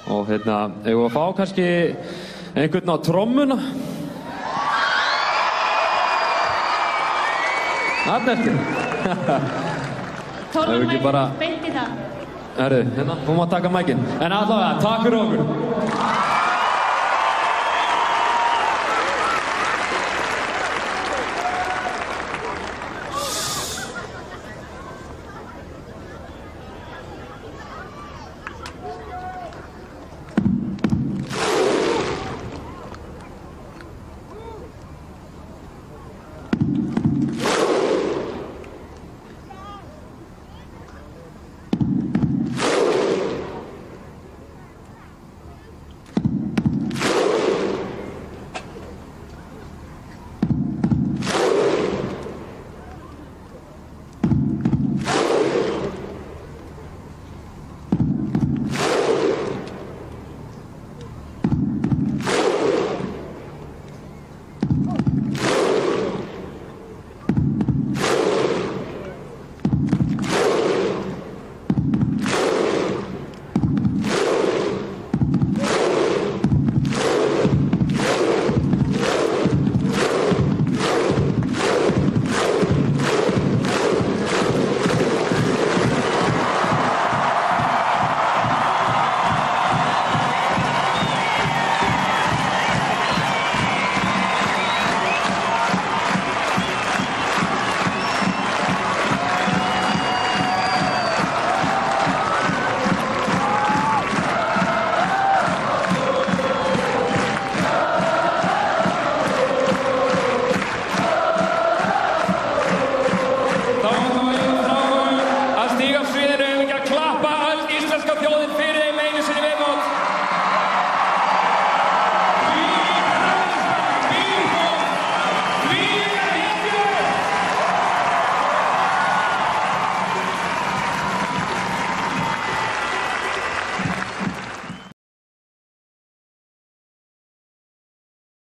Og eigum við að fá kannski einhvern á trommuna? Þarna eftir. Tólfumækinn, beint í það. Herru, hérna, hún má taka mækinn. En allavega, takk fyrir okkur.